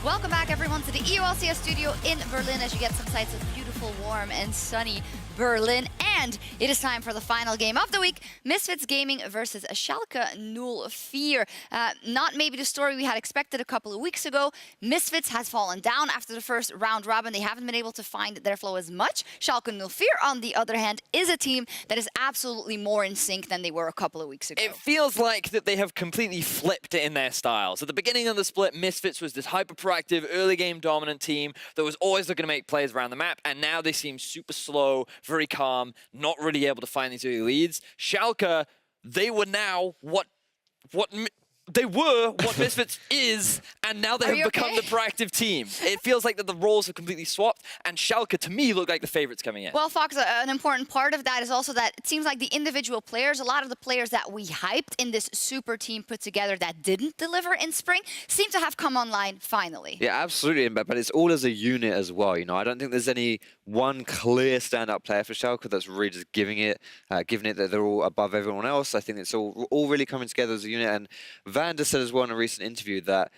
Welcome back, everyone, to the LCS studio in Berlin as you get some sights of beautiful, warm, and sunny Berlin. And it is time for the final game of the week, Misfits Gaming versus Schalke 04. Not maybe the story we had expected a couple of weeks ago. Misfits has fallen down after the first round robin. They haven't been able to find their flow as much. Schalke 04, on the other hand, is a team that is absolutely more in sync than they were a couple of weeks ago. It feels like that they have completely flipped in their styles. At the beginning of the split, Misfits was this hyper-proactive, early game dominant team that was always looking to make plays around the map, and now they seem super slow, very calm, not really able to find these early leads. Schalke, they were now what Misfits is, and now they have become the proactive team. It feels like that the roles have completely swapped, and Schalke, to me, look like the favorites coming in. Well, Fox, an important part of that is also that it seems like the individual players, a lot of the players that we hyped in this super team put together that didn't deliver in spring, seem to have come online finally. Yeah, absolutely, but it's all as a unit as well. You know, I don't think there's any one clear standout player for Schalke that's really just giving it that they're all above everyone else. I think it's all really coming together as a unit. And Vander said as well in a recent interview that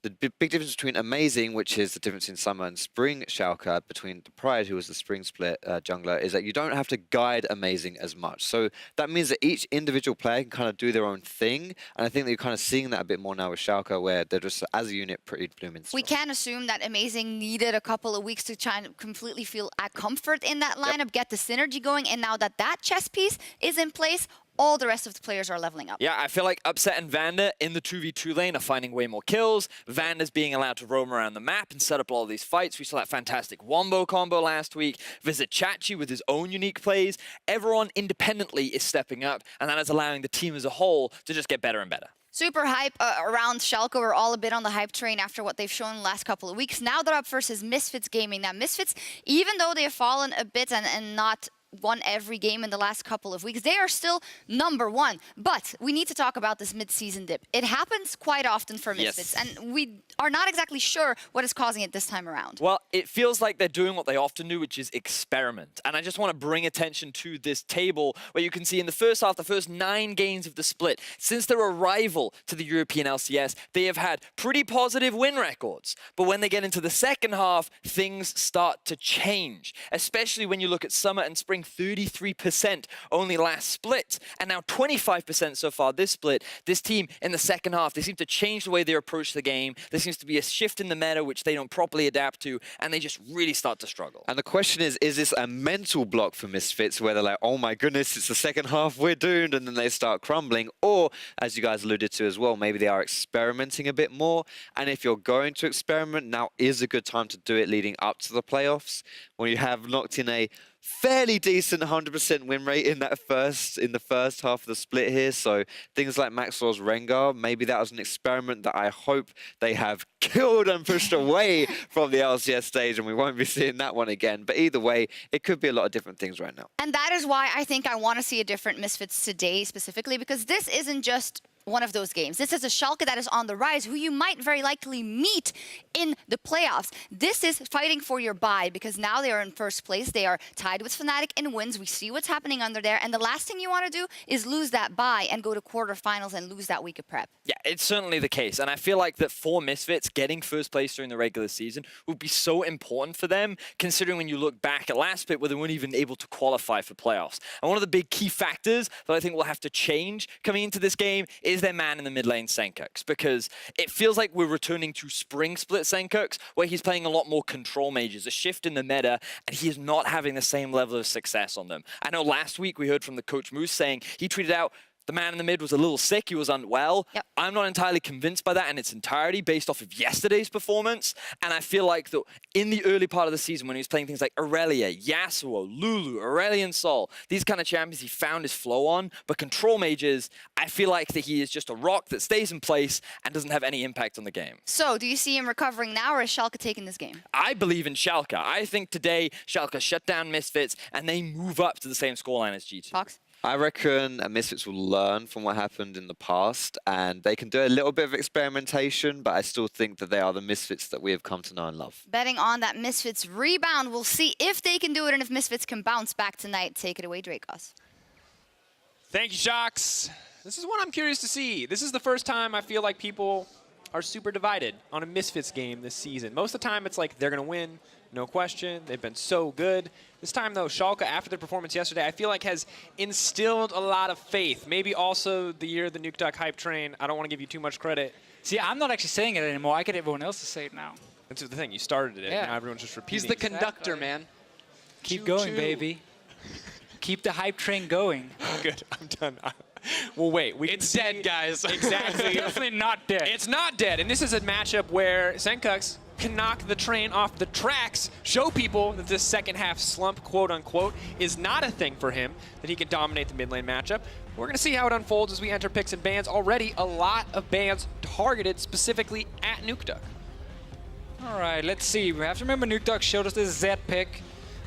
the big difference between Amazing, which is the difference in summer, and spring Schalke, between the Pride, who was the spring split jungler, is that you don't have to guide Amazing as much. So that means that each individual player can kind of do their own thing. And I think that you're kind of seeing that a bit more now with Schalke, where they're just, as a unit, pretty blooming strong. We can assume that Amazing needed a couple of weeks to try and completely feel at comfort in that lineup, get the synergy going. And now that that chess piece is in place, all the rest of the players are leveling up. Yeah, I feel like Upset and Vander in the 2v2 lane are finding way more kills. Vander's being allowed to roam around the map and set up all these fights. We saw that fantastic Wombo combo last week. Visit Chachi with his own unique plays. Everyone independently is stepping up, and that is allowing the team as a whole to just get better and better. Super hype around Schalke. We're all a bit on the hype train after what they've shown the last couple of weeks. Now they're up versus Misfits Gaming. Now, Misfits, even though they have fallen a bit and not won every game in the last couple of weeks, they are still #1. But we need to talk about this mid-season dip. It happens quite often for Misfits, and we are not exactly sure what is causing it this time around. Well, it feels like they're doing what they often do, which is experiment. And I just want to bring attention to this table where you can see in the first half, the first 9 games of the split, since their arrival to the European LCS, they have had pretty positive win records. But when they get into the second half, things start to change, especially when you look at summer and spring. 33% only last split, and now 25% so far this split. This team in the second half, they seem to change the way they approach the game. There seems to be a shift in the meta which they don't properly adapt to, and they just really start to struggle. And the question is this a mental block for Misfits where they're like, oh my goodness, it's the second half, we're doomed, and then they start crumbling? Or, as you guys alluded to as well, maybe they are experimenting a bit more, and if you're going to experiment, now is a good time to do it leading up to the playoffs, when you have knocked in a fairly decent 100% win rate in the first half of the split here. So things like Maxwell's Rengar, maybe that was an experiment that I hope they have killed and pushed away from the LCS stage, and we won't be seeing that one again. But either way, it could be a lot of different things right now. And that is why I think I want to see a different Misfits today specifically, because this isn't just one of those games. This is a Schalke that is on the rise, who you might very likely meet in the playoffs. This is fighting for your bye, because now they are in first place. They are tied with Fnatic in wins. We see what's happening under there. And the last thing you want to do is lose that bye and go to quarterfinals and lose that week of prep. Yeah, it's certainly the case. And I feel like that for Misfits, getting first place during the regular season would be so important for them, considering when you look back at last split where they weren't even able to qualify for playoffs. And one of the big key factors that I think will have to change coming into this game is their man in the mid lane, Senkux, because it feels like we're returning to spring split Senkux, where he's playing a lot more control mages, a shift in the meta, and he is not having the same level of success on them. I know last week we heard from the coach Moose saying he tweeted out the man in the mid was a little sick, he was unwell. Yep. I'm not entirely convinced by that in its entirety based off of yesterday's performance. And I feel like that in the early part of the season when he was playing things like Aurelia, Yasuo, Lulu, Aurelion Sol, these kind of champions he found his flow on. But control mages, I feel like that he is just a rock that stays in place and doesn't have any impact on the game. So, do you see him recovering now, or is Schalke taking this game? I believe in Schalke. I think today Schalke shut down Misfits and they move up to the same scoreline as G2. Fox? I reckon Misfits will learn from what happened in the past, and they can do a little bit of experimentation, but I still think that they are the Misfits that we have come to know and love. Betting on that Misfits rebound. We'll see if they can do it and if Misfits can bounce back tonight. Take it away, Dracos. Thank you, Shox. This is what I'm curious to see. This is the first time I feel like people are super divided on a Misfits game this season. Most of the time, it's like they're going to win, no question. They've been so good. This time, though, Schalke, after their performance yesterday, I feel like has instilled a lot of faith. Maybe also the year of the Nuke Duck hype train. I don't want to give you too much credit. See, I'm not actually saying it anymore. I get everyone else to say it now. That's the thing. You started it. Yeah. Now everyone's just repeating. He's the conductor, man. Keep going, baby. Keep the hype train going. Good. I'm done. Well, wait. It's dead, guys. Exactly. Definitely not dead. It's not dead. And this is a matchup where Senkux can knock the train off the tracks, show people that this second half slump, quote unquote, is not a thing for him, that he can dominate the mid lane matchup. We're going to see how it unfolds as we enter picks and bans. Already a lot of bans targeted specifically at Nuke Duck. All right, let's see. We have to remember Nuke Duck showed us this Z pick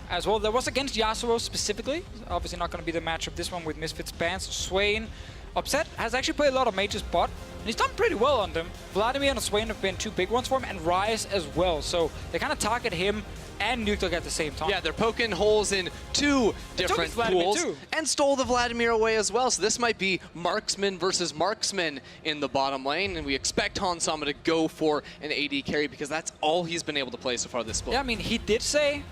as well. That was against Yasuo specifically. Obviously not going to be the matchup this one with Misfits bans. Swain, Upset has actually played a lot of mages bot, and he's done pretty well on them. Vladimir and Swain have been two big ones for him, and Ryze as well. So they kind of target him and Nuke Duck at the same time. Yeah, they're poking holes in two different pools and stole the Vladimir away as well. So this might be marksman versus marksman in the bottom lane, and we expect Hansama to go for an AD carry because that's all he's been able to play so far this split. Yeah, I mean, he did say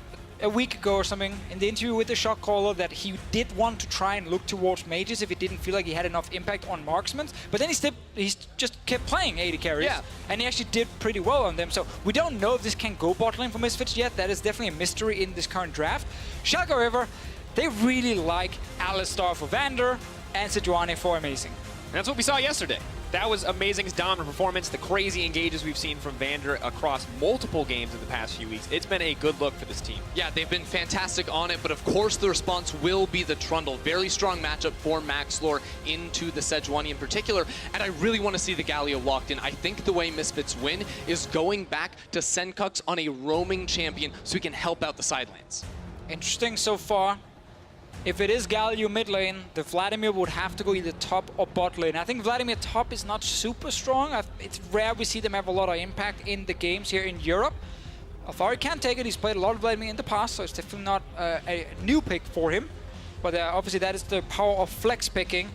a week ago or something in the interview with the shot caller that he did want to try and look towards mages if he didn't feel like he had enough impact on marksmen. But then he just kept playing AD carries, and he actually did pretty well on them. So we don't know if this can go bot lane for Misfits yet. That is definitely a mystery in this current draft. Schalke, however, they really like Alistar for Vander and Sejuani for Amazing. And that's what we saw yesterday. That was Amazing's dominant performance, the crazy engages we've seen from Vander across multiple games in the past few weeks. It's been a good look for this team. Yeah, they've been fantastic on it, but of course the response will be the Trundle. Very strong matchup for Maxlore into the Sejuani in particular, and I really want to see the Galio locked in. I think the way Misfits win is going back to Senkux on a roaming champion so he can help out the side lanes. Interesting so far. If it is Galio mid lane, the Vladimir would have to go either top or bot lane. I think Vladimir top is not super strong. It's rare we see them have a lot of impact in the games here in Europe. Alfari can take it. He's played a lot of Vladimir in the past, so it's definitely not a new pick for him. But obviously that is the power of flex picking.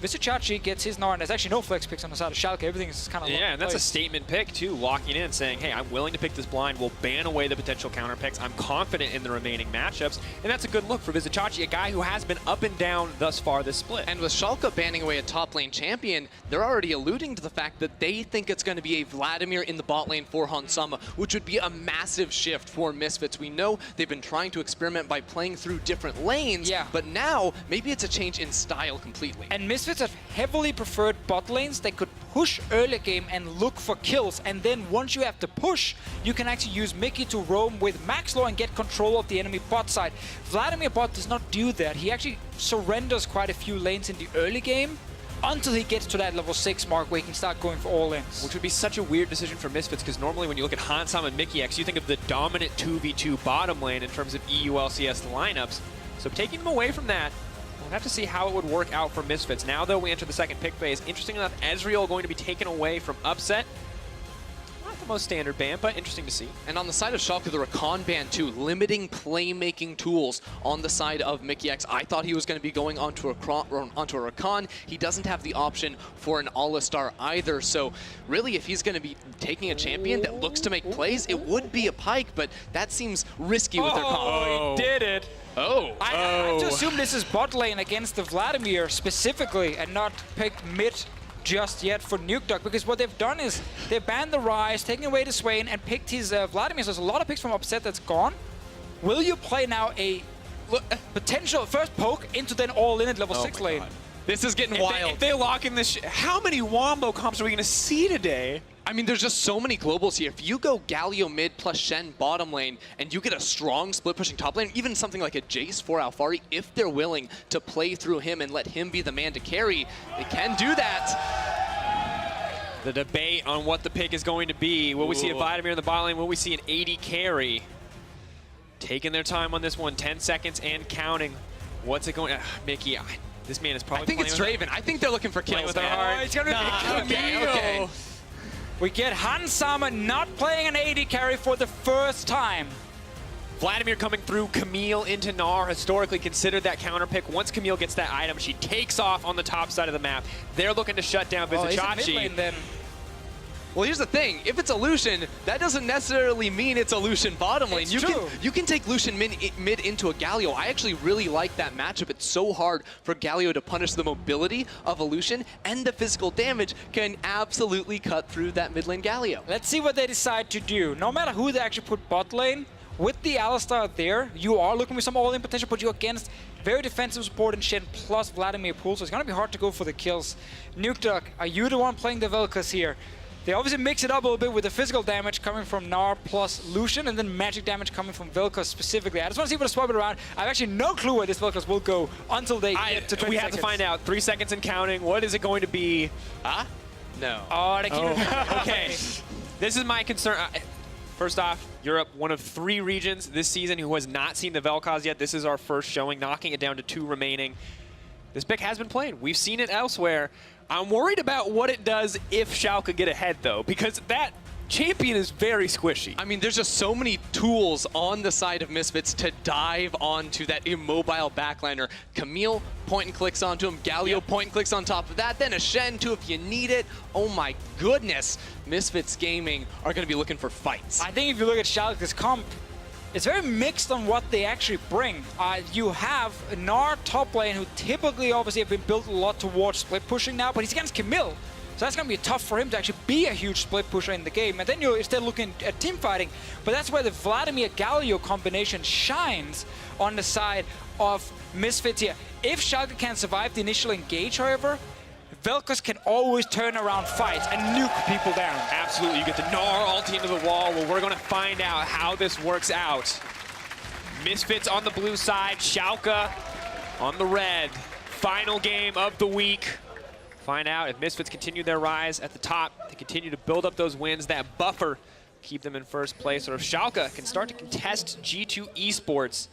Vizicachi gets his Gnar, and there's actually no flex picks on the side of Schalke. Everything is kind of and that's a statement pick too, locking in, saying, hey, I'm willing to pick this blind. We'll ban away the potential counter picks. I'm confident in the remaining matchups, and that's a good look for Vizicachi, a guy who has been up and down thus far this split. And with Schalke banning away a top lane champion, they're already alluding to the fact that they think it's going to be a Vladimir in the bot lane for Hansama, which would be a massive shift for Misfits. We know they've been trying to experiment by playing through different lanes, but now maybe it's a change in style completely. And Misfits have heavily preferred bot lanes. They could push early game and look for kills, and then once you have to push, you can actually use Mickey to roam with Maxlore and get control of the enemy bot side. Vladimir bot does not do that. He actually surrenders quite a few lanes in the early game until he gets to that level 6 mark where he can start going for all ins. Which would be such a weird decision for Misfits, because normally when you look at Hansama and Mickey X, you think of the dominant 2v2 bottom lane in terms of EU LCS lineups. So taking them away from that, we'll have to see how it would work out for Misfits. Now, though, we enter the second pick phase. Interesting enough, Ezreal going to be taken away from Upset. Not the most standard ban, but interesting to see. And on the side of Schalke, the Rakan ban too, limiting playmaking tools on the side of Mickey X. I thought he was going to be going onto a Rakan. He doesn't have the option for an Alistar either. So really, if he's going to be taking a champion that looks to make plays, it would be a Pyke, but that seems risky with their comp. Oh, he did it. I have to assume this is bot lane against the Vladimir specifically and not picked mid just yet for Nuke Duck, because what they've done is they've banned the Ryze, taken away the Swain, and picked his Vladimir. So there's a lot of picks from Upset that's gone. Will you play now a potential first poke into then all in at level 6 lane? God. This is getting wild. If they lock in this, how many Wombo comps are we going to see today? I mean, there's just so many globals here. If you go Galio mid plus Shen bottom lane, and you get a strong split pushing top lane, even something like a Jace for Alfari, if they're willing to play through him and let him be the man to carry, they can do that. The debate on what the pick is going to be. Will we see a Vladimir in the bottom lane? Will we see an AD carry? Taking their time on this one, 10 seconds and counting. What's it going? Mickey, this man is probably. I think it's Draven. I think they're looking for kills. With their heart. It's gonna be okay. We get Hansama not playing an AD carry for the first time. Vladimir coming through, Camille into Gnar, historically considered that counter pick. Once Camille gets that item, she takes off on the top side of the map. They're looking to shut down Vizicachi. Mid lane then. Well, here's the thing. If it's a Lucian, that doesn't necessarily mean it's a Lucian bottom lane. It's true. You can take Lucian mid into a Galio. I actually really like that matchup. It's so hard for Galio to punish the mobility of a Lucian, and the physical damage can absolutely cut through that mid lane Galio. Let's see what they decide to do. No matter who they actually put bot lane, with the Alistar there, you are looking for some all-in potential, but you're against very defensive support and Shen plus Vladimir Pool, so it's going to be hard to go for the kills. Nukeduck, are you the one playing the Vel'Koz here? They obviously mix it up a little bit with the physical damage coming from Gnar plus Lucian, and then magic damage coming from Vel'Koz specifically. I just want to see if we swap it around. I have actually no clue where this Vel'Koz will go until they get to 20 We seconds. have to find out. 3 seconds and counting. What is it going to be? Huh? No. Oh, they keep it. Okay. This is my concern. First off, Europe, one of 3 regions this season who has not seen the Vel'Koz yet. This is our first showing, knocking it down to 2 remaining. This pick has been played. We've seen it elsewhere. I'm worried about what it does if Schalke get ahead, though, because that champion is very squishy. I mean, there's just so many tools on the side of Misfits to dive onto that immobile backliner. Camille point and clicks onto him. Galio point and clicks on top of that. Then a Shen too if you need it. Oh my goodness. Misfits Gaming are going to be looking for fights. I think if you look at Schalke's comp, it's very mixed on what they actually bring. You have Gnar top lane, who typically obviously have been built a lot towards split pushing now, but he's against Camille. So that's going to be tough for him to actually be a huge split pusher in the game. And then you're instead looking at team fighting. But that's where the Vladimir-Galio combination shines on the side of Misfits here. If Schalke can survive the initial engage, however, Vel'Koz can always turn around fights and nuke people down. Absolutely. You get the Gnar ulti into the wall. Well, we're going to find out how this works out. Misfits on the blue side, Schalke on the red. Final game of the week. Find out if Misfits continue their rise at the top, they continue to build up those wins, that buffer, keep them in first place, or if Schalke can start to contest G2 esports.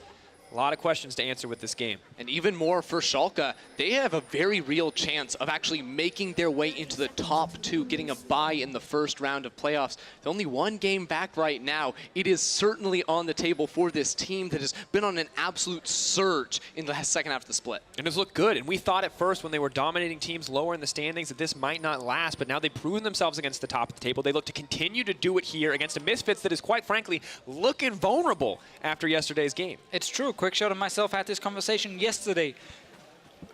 A lot of questions to answer with this game. And even more for Schalke, they have a very real chance of actually making their way into the top 2, getting a bye in the first round of playoffs. They're only 1 game back right now. It is certainly on the table for this team that has been on an absolute surge in the second half of the split. And it's looked good, and we thought at first when they were dominating teams lower in the standings that this might not last, but now they've proven themselves against the top of the table. They look to continue to do it here against a Misfits that is quite frankly looking vulnerable after yesterday's game. It's true. Quick shot of myself had this conversation yesterday.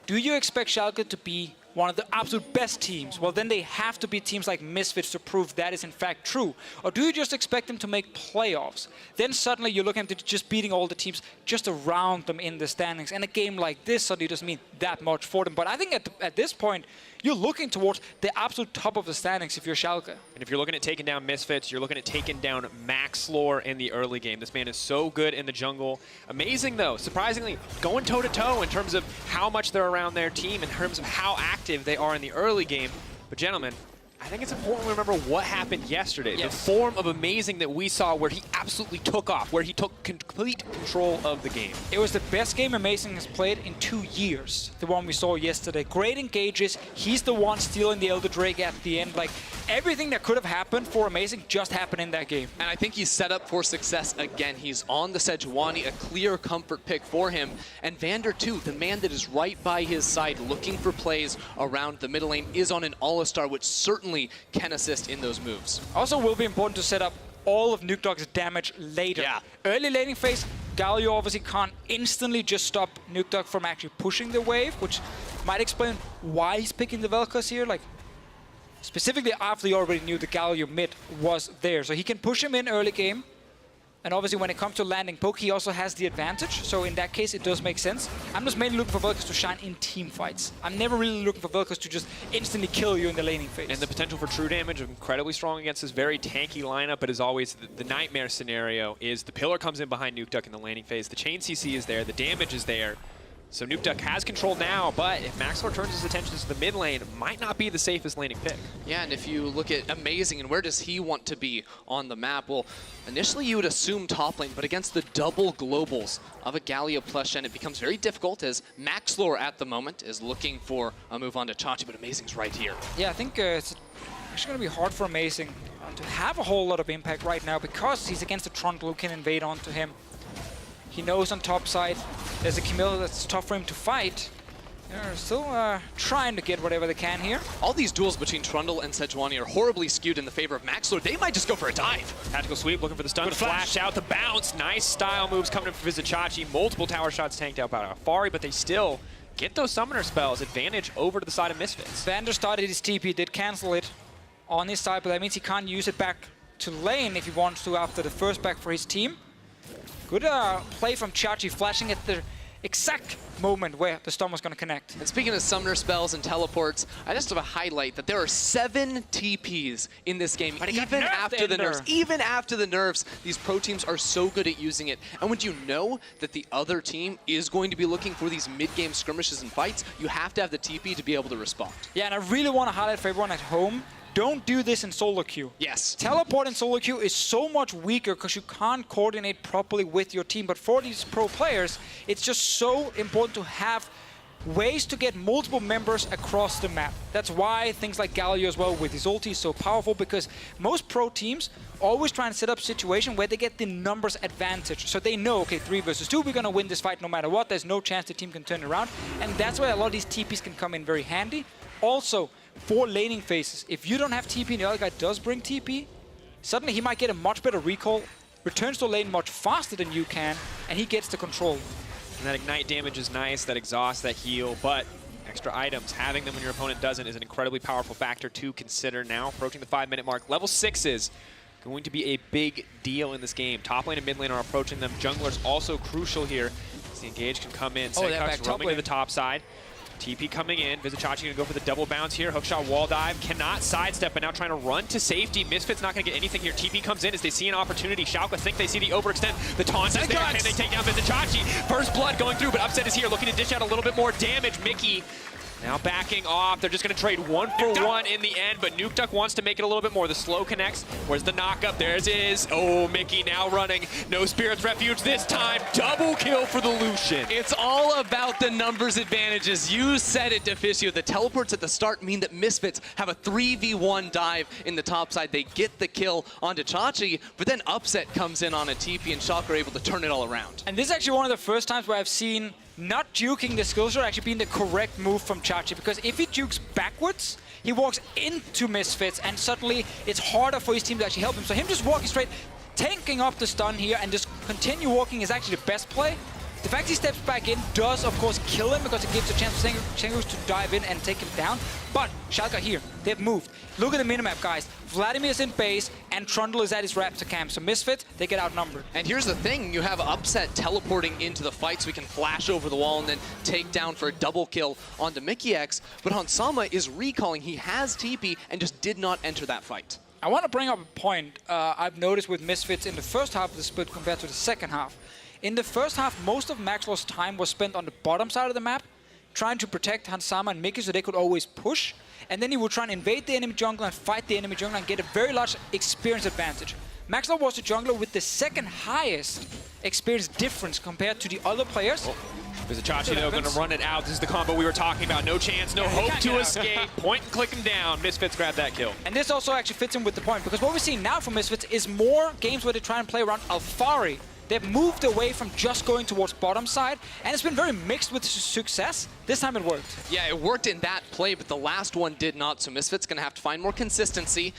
Do you expect Schalke to be one of the absolute best teams? Well, then they have to be teams like Misfits to prove that is in fact true. Or do you just expect them to make playoffs? Then suddenly you're looking at just beating all the teams just around them in the standings. And a game like this suddenly doesn't mean that much for them. But I think at this point, you're looking towards the absolute top of the standings if you're Schalke. And if you're looking at taking down Misfits, you're looking at taking down Maxlore in the early game. This man is so good in the jungle. Amazing, though, surprisingly, going toe-to-toe in terms of how much they're around their team, in terms of how active they are in the early game. But gentlemen, I think it's important to remember what happened yesterday. Yes. The form of Amazing that we saw where he absolutely took off, where he took complete control of the game. It was the best game Amazing has played in 2 years, the one we saw yesterday. Great engages. He's the one stealing the Elder Drake at the end. Like, everything that could have happened for Amazing just happened in that game. And I think he's set up for success again. He's on the Sejuani, a clear comfort pick for him. And Vander, too, the man that is right by his side looking for plays around the middle lane, is on an All-Star, which certainly can assist in those moves. Also will be important to set up all of Nukeduck's damage later. Yeah. Early laning phase, Galio obviously can't instantly just stop Nukeduck from actually pushing the wave, which might explain why he's picking the Vel'Koz here. Like, specifically after he already knew the Galio mid was there. So he can push him in early game. And obviously when it comes to landing poke, he also has the advantage. So in that case, it does make sense. I'm just mainly looking for Vel'Koz to shine in team fights. I'm never really looking for Vel'Koz to just instantly kill you in the laning phase. And the potential for true damage, incredibly strong against this very tanky lineup, but as always, the nightmare scenario is the pillar comes in behind Nukeduck in the laning phase, the chain CC is there, the damage is there. So Nukeduck has control now, but if Maxlore turns his attention to the mid lane, it might not be the safest laning pick. Yeah, and if you look at Amazing and where does he want to be on the map, well, initially you would assume top lane, but against the double globals of a Galio plus Shen, it becomes very difficult as Maxlore at the moment is looking for a move on to Chachi, but Amazing's right here. Yeah, I think it's actually going to be hard for Amazing to have a whole lot of impact right now because he's against a Trundle who can invade onto him. He knows on top side there's a Camille that's tough for him to fight. They're still trying to get whatever they can here. All these duels between Trundle and Sejuani are horribly skewed in the favor of Maxlord. They might just go for a dive. Tactical sweep, looking for the stun. Good flash. Flash out the bounce. Nice style moves coming in for Vizicachi. Multiple tower shots tanked out by Alfari, but they still get those summoner spells. Advantage over to the side of Misfits. Vander started his TP, did cancel it on his side, but that means he can't use it back to lane if he wants to after the first back for his team. Good play from Chachi, flashing at the exact moment where the storm was going to connect. And speaking of summoner spells and teleports, I just have a highlight that there are 7 TPs in this game, even after the nerfs. Even after the nerfs, these pro teams are so good at using it. And when you know that the other team is going to be looking for these mid-game skirmishes and fights, you have to have the TP to be able to respond. Yeah, and I really want to highlight for everyone at home, don't do this in solo queue. Yes. Teleport in solo queue is so much weaker because you can't coordinate properly with your team. But for these pro players, it's just so important to have ways to get multiple members across the map. That's why things like Galio as well with his ulti is so powerful, because most pro teams always try and set up a situation where they get the numbers advantage. So they know, okay, 3 versus 2, we're going to win this fight no matter what. There's no chance the team can turn around. And that's why a lot of these TPs can come in very handy. Also, for laning phases, if you don't have TP and the other guy does bring TP, suddenly he might get a much better recall, returns to lane much faster than you can, and he gets the control. And that ignite damage is nice, that exhaust, that heal, but extra items, having them when your opponent doesn't, is an incredibly powerful factor to consider now. Approaching the 5-minute mark, level 6 is going to be a big deal in this game. Top lane and mid lane are approaching them. Jungler's also crucial here, as the engage can come in. Senkuk's roaming to the top side. TP coming in. Vizicachi going to go for the double bounce here. Hookshot wall dive. Cannot sidestep, but now trying to run to safety. Misfits not going to get anything here. TP comes in as they see an opportunity. Schalke think they see the overextend. The taunt is there. Can they take down Vizicachi? First blood going through, but Upset is here looking to dish out a little bit more damage. Mickey now backing off. They're just going to trade 1-for-1 in the end, but Nukeduck wants to make it a little bit more. The slow connects. Where's the knockup? There's is. Oh, Mickey now running. No Spirit's Refuge this time. Double kill for the Lucian. It's all about the numbers advantages. You said it, Deficio. The teleports at the start mean that Misfits have a 3v1 dive in the top side. They get the kill onto Chachi, but then Upset comes in on a TP, and Schalke are able to turn it all around. And this is actually one of the first times where I've seen not juking the skill shot actually being the correct move from Chachi, because if he jukes backwards, he walks into Misfits, and suddenly it's harder for his team to actually help him. So him just walking straight, tanking up the stun here, and just continue walking is actually the best play. The fact he steps back in does, of course, kill him, because it gives a chance for Sengoku to dive in and take him down. But Schalke here, they've moved. Look at the minimap, guys. Vladimir's in base, and Trundle is at his Raptor camp. So Misfits, they get outnumbered. And here's the thing, you have Upset teleporting into the fight so he can flash over the wall and then take down for a double kill onto Mickey X. But Hansama is recalling. He has TP and just did not enter that fight. I want to bring up a point I've noticed with Misfits in the first half of the split compared to the second half. In the first half, most of Maxwell's time was spent on the bottom side of the map, trying to protect Hansama and Mickey so they could always push. And then he would try and invade the enemy jungle and fight the enemy jungle and get a very large experience advantage. Maxwell was the jungler with the second highest experience difference compared to the other players. Vizicachi, though, going to run it out. This is the combo we were talking about. No chance, no hope to escape. Point and click him down. Misfits grab that kill. And this also actually fits in with the point, because what we're seeing now from Misfits is more games where they try and play around Alfari. They've moved away from just going towards bottom side, and it's been very mixed with success. This time it worked. Yeah, it worked in that play, but the last one did not, so Misfits going to have to find more consistency.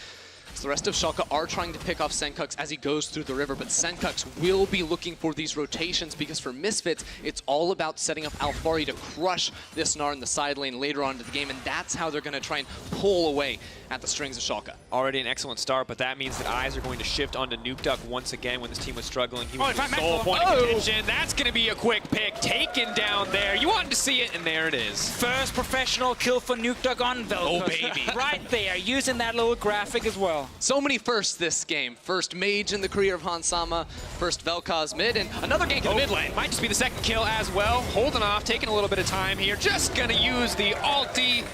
So the rest of Schalke are trying to pick off Senkuk's as he goes through the river, but Senkuk's will be looking for these rotations, because for Misfits, it's all about setting up Alfari to crush this Gnar in the side lane later on in the game, and that's how they're going to try and pull away at the strings of Schalke. Already an excellent start, but that means that eyes are going to shift onto Nukeduck once again when this team was struggling. He was the sole point of contention. That's going to be a quick pick. Taken down there. You wanted to see it, and there it is. First professional kill for Nukeduck on Vel'Koz. Oh, baby. Right there, using that little graphic as well. So many firsts this game. First mage in the career of Hansama, first Vel'Koz mid, and another gank in the mid lane. Might just be the second kill as well. Holding off, taking a little bit of time here. Just going to use the ulti.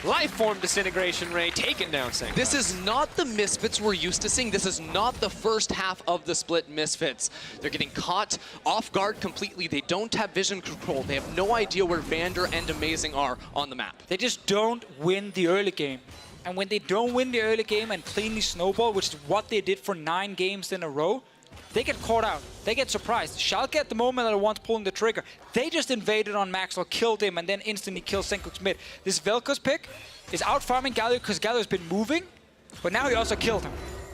Life form disintegration ray, taken down Sengoku. This is not the Misfits we're used to seeing. This is not the first half of the split Misfits. They're getting caught off guard completely. They don't have vision control. They have no idea where Vander and Amazing are on the map. They just don't win the early game. And when they don't win the early game and cleanly snowball, which is what they did for 9 games in a row, they get caught out. They get surprised. Schalke at the moment are the ones pulling the trigger. They just invaded on Maxwell, killed him, and then instantly killed Senkuk's mid. This Vel'Koz pick is out farming Galio because Galio's been moving, but now he also killed him.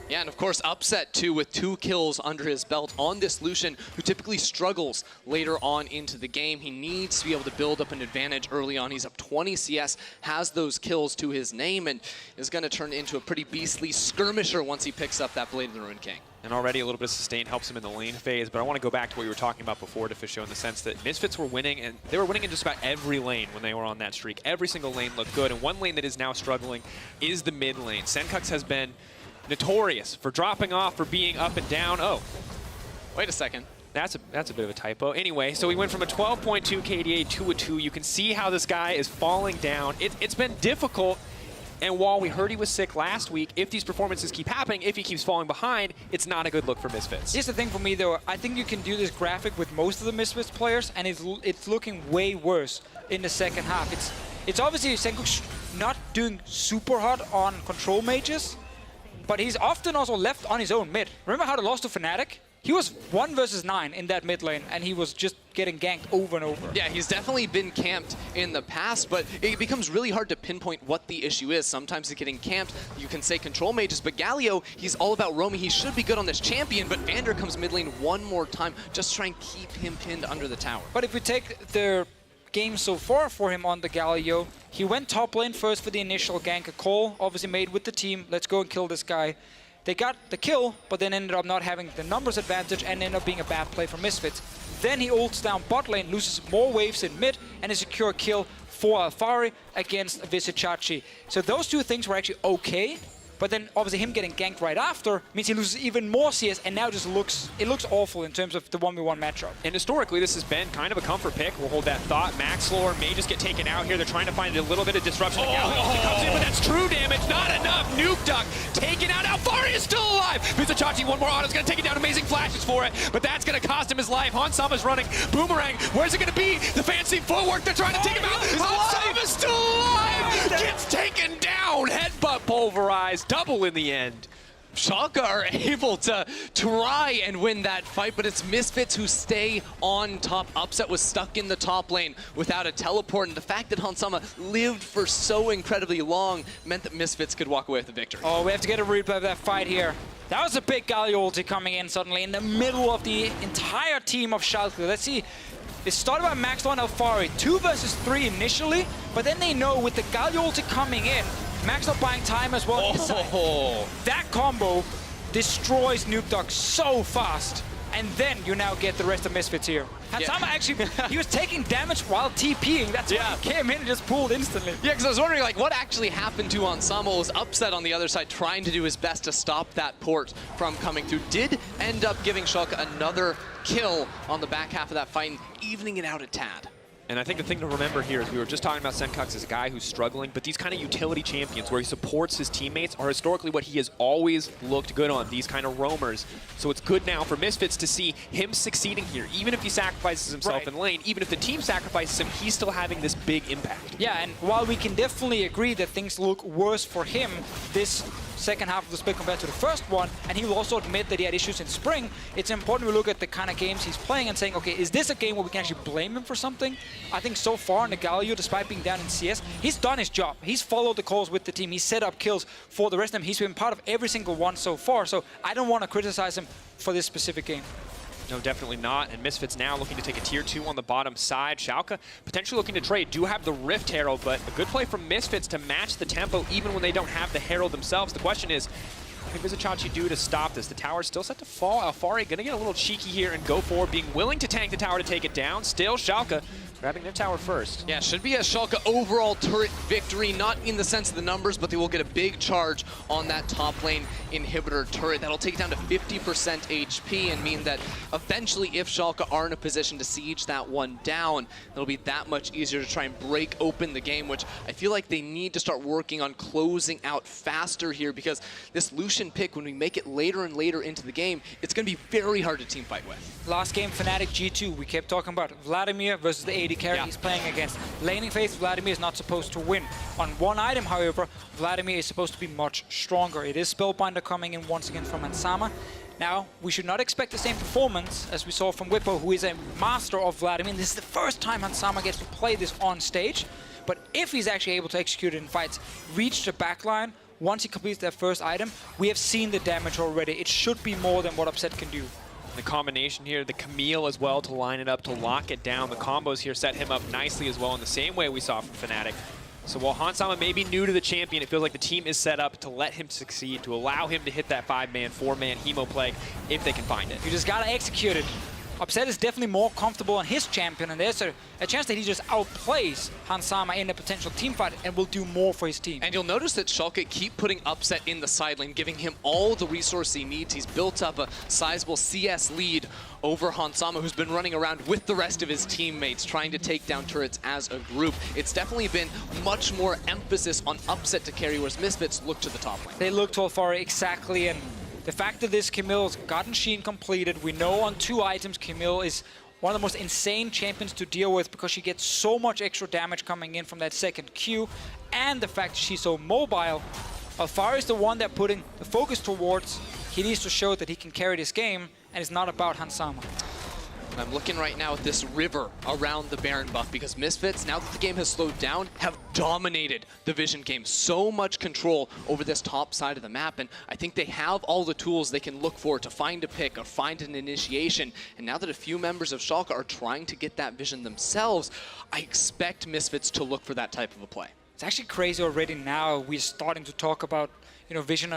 Yeah, and of course Upset too with 2 kills under his belt on this Lucian who typically struggles later on into the game. He needs to be able to build up an advantage early on. He's up 20 CS, has those kills to his name, and is going to turn into a pretty beastly skirmisher once he picks up that Blade of the Ruined King. And already a little bit of sustain helps him in the lane phase, but I want to go back to what you were talking about before, Deficio, in the sense that Misfits were winning, and they were winning in just about every lane when they were on that streak. Every single lane looked good, and one lane that is now struggling is the mid lane. Senkuk's has been notorious for dropping off, for being up and down. Oh, Wait a second. that's a bit of a typo. Anyway, so he went from a 12.2 KDA to a 2. You can see how this guy is falling down. It's been difficult. And while we heard he was sick last week, if these performances keep happening, if he keeps falling behind, it's not a good look for Misfits. Here's the thing for me, though. I think you can do this graphic with most of the Misfits players, and it's looking way worse in the second half. It's obviously Senkuk's not doing super hot on control mages, but he's often also left on his own mid. Remember how they lost to Fnatic? He was 1 versus 9 in that mid lane, and he was just getting ganked over and over. Yeah, he's definitely been camped in the past, but it becomes really hard to pinpoint what the issue is. Sometimes he's getting camped, you can say control mages, but Galio, he's all about roaming. He should be good on this champion, but Vander comes mid lane one more time, just try and keep him pinned under the tower. But if we take the game so far for him on the Galio, he went top lane first for the initial gank. A call, obviously made with the team. Let's go and kill this guy. They got the kill, but then ended up not having the numbers advantage and ended up being a bad play for Misfits. Then he ults down bot lane, loses more waves in mid, and a secure kill for Alfari against Visichachi. So those two things were actually okay, but then obviously him getting ganked right after means he loses even more CS, and now just looks awful in terms of the 1v1 matchup. And historically, this has been kind of a comfort pick. We'll hold that thought. Maxlore may just get taken out here. They're trying to find a little bit of disruption. Galio comes in, but that's true damage. Not enough. Nuke Duck taken out. Alfari is still alive. Visichachi, one more auto's going to take it down. Amazing flashes for it, but that's going to cost him his life. Hansama's running. Boomerang, where's it going to be? The fancy footwork. They're trying to take him out. Hansama's still alive. Gets taken down. Headbutt pulverized. Double in the end. Schalke are able to try and win that fight, but it's Misfits who stay on top. Upset was stuck in the top lane without a teleport, and the fact that Hansama lived for so incredibly long meant that Misfits could walk away with the victory. Oh, we have to get a replay of that fight here. That was a big Galio ulti coming in suddenly in the middle of the entire team of Schalke. Let's see. It started by Maxwell and Alfari, 2 versus 3 initially, but then they know with the Galio ulti coming in, Maxwell buying time as well. That combo destroys Nuke Duck so fast. And then you now get the rest of Misfits here. Hansama actually, he was taking damage while TPing. That's why he came in and just pulled instantly. Yeah, because I was wondering, like, what actually happened to Hansama? Was Upset on the other side trying to do his best to stop that port from coming through. Did end up giving Schalke another kill on the back half of that fight, evening it out a tad. And I think the thing to remember here is we were just talking about Senkuk's as a guy who's struggling, but these kind of utility champions where he supports his teammates are historically what he has always looked good on, these kind of roamers. So it's good now for Misfits to see him succeeding here. Even if he sacrifices himself in lane, even if the team sacrifices him, he's still having this big impact. Yeah, and while we can definitely agree that things look worse for him this second half of the split compared to the first one, and he will also admit that he had issues in spring, it's important to look at the kind of games he's playing and saying, okay, is this a game where we can actually blame him for something? I think so far in the Galio, despite being down in CS, he's done his job. He's followed the calls with the team. He's set up kills for the rest of them. He's been part of every single one so far, so I don't want to criticize him for this specific game. No, definitely not. And Misfits now looking to take a tier 2 on the bottom side. Schalke potentially looking to trade. Do have the Rift Herald, but a good play from Misfits to match the tempo even when they don't have the Herald themselves. The question is, what can Visichachi do to stop this? The tower's still set to fall. Alfari gonna get a little cheeky here and go forward, being willing to tank the tower to take it down. Still Schalke grabbing their tower first. Yeah, should be a Schalke overall turret victory, not in the sense of the numbers, but they will get a big charge on that top lane inhibitor turret. That'll take it down to 50% HP and mean that eventually if Schalke are in a position to siege that one down, it'll be that much easier to try and break open the game, which I feel like they need to start working on closing out faster here, because this Lucian pick, when we make it later and later into the game, it's going to be very hard to team fight with. Last game, Fnatic G2, we kept talking about Vladimir versus the AD carry he's playing against. Laning phase, Vladimir is not supposed to win. On one item, however, Vladimir is supposed to be much stronger. It is Spellbinder coming in once again from Hansama. Now, we should not expect the same performance as we saw from Whippo, who is a master of Vladimir. This is the first time Hansama gets to play this on stage. But if he's actually able to execute it in fights, reach the backline, once he completes that first item, we have seen the damage already. It should be more than what Upset can do. The combination here, the Camille as well to line it up, to lock it down. The combos here set him up nicely as well in the same way we saw from Fnatic. So while Hansama may be new to the champion, it feels like the team is set up to let him succeed, to allow him to hit that 5-man, 4-man Hemo Plague if they can find it. You just gotta execute it. Upset is definitely more comfortable on his champion, and there's a chance that he just outplays Hansama in a potential team fight and will do more for his team. And you'll notice that Schalke keep putting Upset in the side lane, giving him all the resources he needs. He's built up a sizable CS lead over Hansama, who's been running around with the rest of his teammates, trying to take down turrets as a group. It's definitely been much more emphasis on Upset to carry, whereas Misfits look to the top lane. They look to Alfari exactly, and the fact that this Camille's gotten Sheen completed, we know on 2 items Camille is one of the most insane champions to deal with because she gets so much extra damage coming in from that second Q, and the fact that she's so mobile. Alfari is the one that putting the focus towards. He needs to show that he can carry this game, and it's not about Hansama. I'm looking right now at this river around the Baron buff because Misfits, now that the game has slowed down, have dominated the Vision game. So much control over this top side of the map, and I think they have all the tools they can look for to find a pick or find an initiation. And now that a few members of Schalke are trying to get that Vision themselves, I expect Misfits to look for that type of a play. It's actually crazy already now. We're starting to talk about, Vision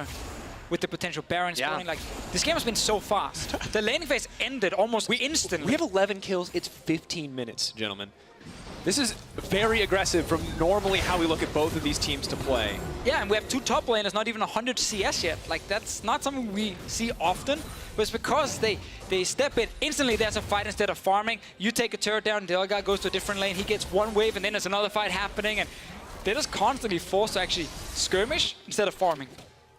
with the potential Baron spawning. Like, this game has been so fast. The laning phase ended almost instantly. We have 11 kills. It's 15 minutes, gentlemen. This is very aggressive from normally how we look at both of these teams to play. Yeah, and we have 2 top laners, not even 100 CS yet. Like, that's not something we see often, but it's because they step in. Instantly, there's a fight instead of farming. You take a turret down, the other guy goes to a different lane, he gets one wave, and then there's another fight happening, and they're just constantly forced to actually skirmish instead of farming.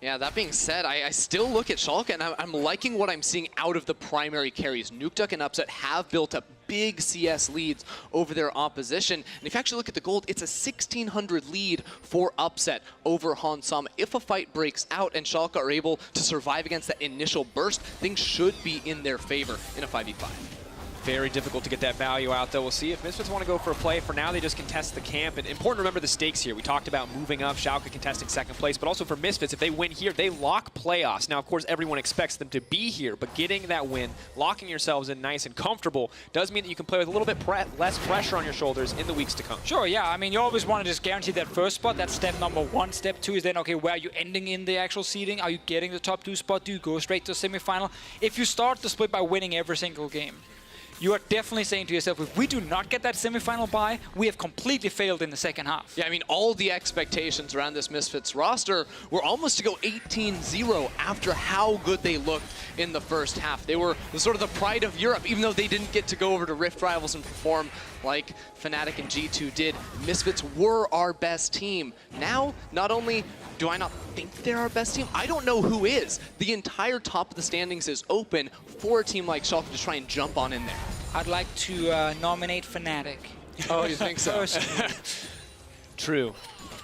Yeah, that being said, I still look at Schalke, and I'm liking what I'm seeing out of the primary carries. Nukeduck and Upset have built up big CS leads over their opposition. And if you actually look at the gold, it's a 1,600 lead for Upset over Hansama. If a fight breaks out and Schalke are able to survive against that initial burst, things should be in their favor in a 5v5. Very difficult to get that value out, though. We'll see if Misfits want to go for a play. For now, they just contest the camp. And important to remember the stakes here. We talked about moving up, Schalke contesting second place, but also for Misfits, if they win here, they lock playoffs. Now, of course, everyone expects them to be here, but getting that win, locking yourselves in nice and comfortable, does mean that you can play with a little bit less pressure on your shoulders in the weeks to come. Sure, yeah. I mean, you always want to just guarantee that first spot. That's step number 1. Step 2 is then, okay, where are you ending in the actual seeding? Are you getting the top 2 spot? Do you go straight to the semifinal? If you start the split by winning every single game, you are definitely saying to yourself, if we do not get that semifinal bye, we have completely failed in the second half. Yeah, I mean, all the expectations around this Misfits roster were almost to go 18-0 after how good they looked in the first half. They were sort of the pride of Europe, even though they didn't get to go over to Rift Rivals and perform like Fnatic and G2 did. Misfits were our best team. Now, not only do I not think they're our best team, I don't know who is. The entire top of the standings is open for a team like Schalke to try and jump on in there. I'd like to nominate Fnatic. Oh, you think so? True.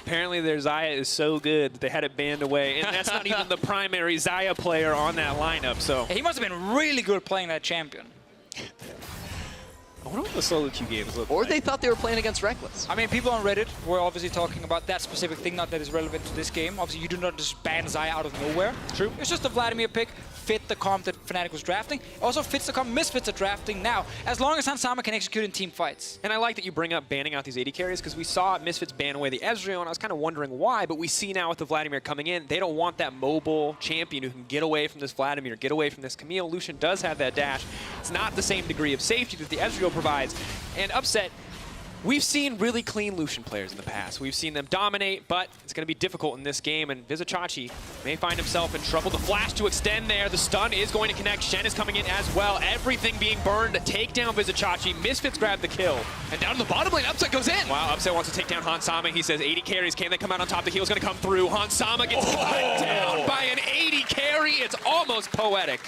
Apparently their Xayah is so good that they had it banned away, and that's not even the primary Xayah player on that lineup, so. He must have been really good playing that champion. I wonder what the solo queue games look like. Or they thought they were playing against Reckless. I mean, people on Reddit were obviously talking about that specific thing, not that is relevant to this game. Obviously, you do not just ban Xayah out of nowhere. True. It's just a Vladimir pick, fit the comp that Fnatic was drafting. Also fits the comp Misfits are drafting now, as long as Hansama can execute in team fights. And I like that you bring up banning out these AD carries, because we saw Misfits ban away the Ezreal, and I was kind of wondering why, but we see now with the Vladimir coming in, they don't want that mobile champion who can get away from this Vladimir, get away from this Camille. Lucian does have that dash. It's not the same degree of safety that the Ezreal provides. And Upset, we've seen really clean Lucian players in the past. We've seen them dominate, but it's going to be difficult in this game, and Vizicachi may find himself in trouble. The flash to extend there. The stun is going to connect. Shen is coming in as well. Everything being burned to take down Vizicachi. Misfits grab the kill. And down to the bottom lane, Upset goes in. Wow, Upset wants to take down Hansama. He says 80 carries. Can they come out on top? The heal's going to come through. Hansama gets cut down by an 80 carry. It's almost poetic.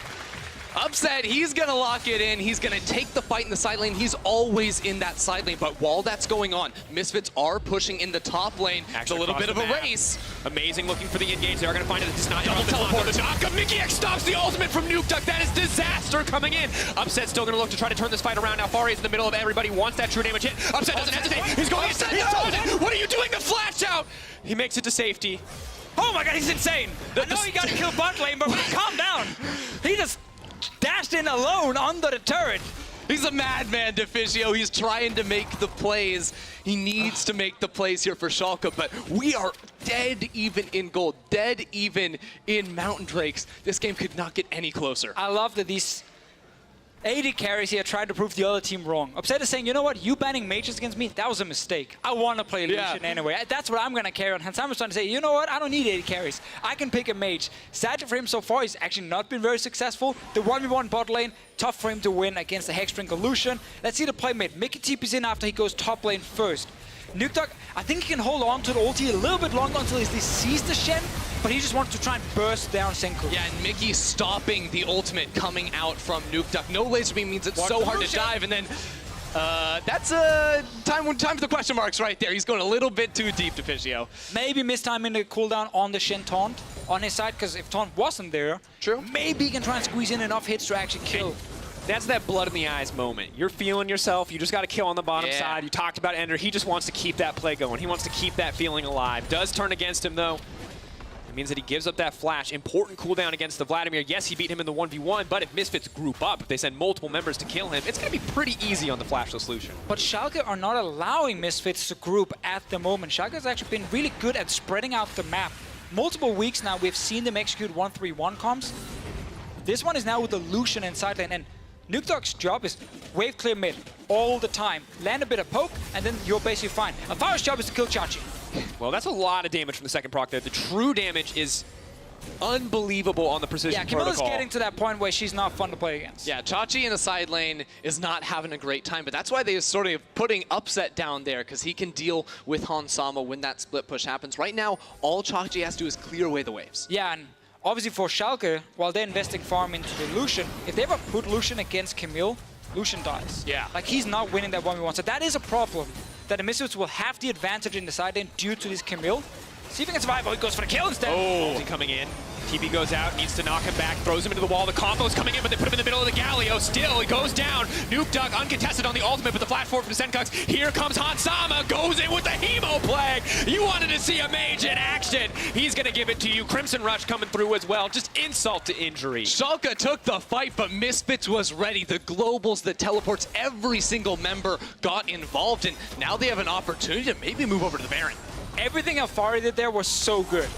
Upset, he's gonna lock it in. He's gonna take the fight in the side lane. He's always in that side lane, but while that's going on, Misfits are pushing in the top lane. It's a little bit of a race. Amazing looking for the engage. They are going to find it. It's not double teleport. The knock of MikyX stops the ultimate from Nuke Duck. That is disaster coming in. Upset still going to look to try to turn this fight around. Now Fari is in the middle of everybody. Wants that true damage hit. Upset doesn't hesitate. He's going Upset. What are you doing? The flash out. He makes it to safety. Oh my god, he's insane. I know he got to kill bot lane, but calm down. He just dashed in alone under the turret. He's a madman, Deficio. He's trying to make the plays. He needs to make the plays here for Schalke, but we are dead even in gold, dead even in Mountain Drakes. This game could not get any closer. I love that these AD carries here tried to prove the other team wrong. Upset is saying, you know what, you banning mages against me, that was a mistake. I want to play Lucian anyway. That's what I'm going to carry on. Hansamu's trying to say, you know what, I don't need AD carries. I can pick a mage. Sadly for him so far, he's actually not been very successful. The 1v1 bot lane, tough for him to win against the Hexdrinker Lucian. Let's see the play mid. Mickey TP's in after he goes top lane first. Nuke Duck, I think he can hold on to the ulti a little bit longer until he sees the Shen, but he just wants to try and burst down Senku. Yeah, and Mickey stopping the ultimate coming out from Nuke Duck. No laser beam means it's so hard to dive, and then that's time for the question marks right there. He's going a little bit too deep, Deficio. Maybe mistiming the cooldown on the Shen taunt on his side, because if taunt wasn't there, maybe he can try and squeeze in enough hits to actually kill. That's that blood in the eyes moment. You're feeling yourself. You just got to kill on the bottom side. You talked about Ender. He just wants to keep that play going. He wants to keep that feeling alive. Does turn against him, though. It means that he gives up that flash. Important cooldown against the Vladimir. Yes, he beat him in the 1v1, but if Misfits group up, if they send multiple members to kill him, it's going to be pretty easy on the flashless Lucian. But Schalke are not allowing Misfits to group at the moment. Schalke has actually been really good at spreading out the map. Multiple weeks now, we've seen them execute 1-3-1 comps. This one is now with the Lucian inside lane, and Nuke Duck's job is wave clear mid all the time. Land a bit of poke, and then you're basically fine. Alvaro's job is to kill Chachi. Well, that's a lot of damage from the second proc there. The true damage is unbelievable on the precision protocol. Yeah, Camilla's getting to that point where she's not fun to play against. Yeah, Chachi in the side lane is not having a great time, but that's why they're sort of putting Upset down there, because he can deal with Hansama when that split push happens. Right now, all Chachi has to do is clear away the waves. Yeah, and obviously for Schalke, while they're investing farm into the Lucian, if they ever put Lucian against Camille, Lucian dies. Yeah. Like, he's not winning that 1v1. So that is a problem, that the Misfits will have the advantage in the side lane due to this Camille. See if he can survive. Oh, he goes for the kill instead. Oh, coming in. TP goes out, needs to knock him back, throws him into the wall. The combo's coming in, but they put him in the middle of the Galio. Still, he goes down. Nuke Duck uncontested on the ultimate, but the flash forward from Senkuks. Here comes Hansama, goes in with the Hemo Plague. You wanted to see a mage in action. He's going to give it to you. Crimson Rush coming through as well. Just insult to injury. Schalke took the fight, but Misfits was ready. The globals, the teleports, every single member got involved, and now they have an opportunity to maybe move over to the Baron. Everything Alfari did there was so good.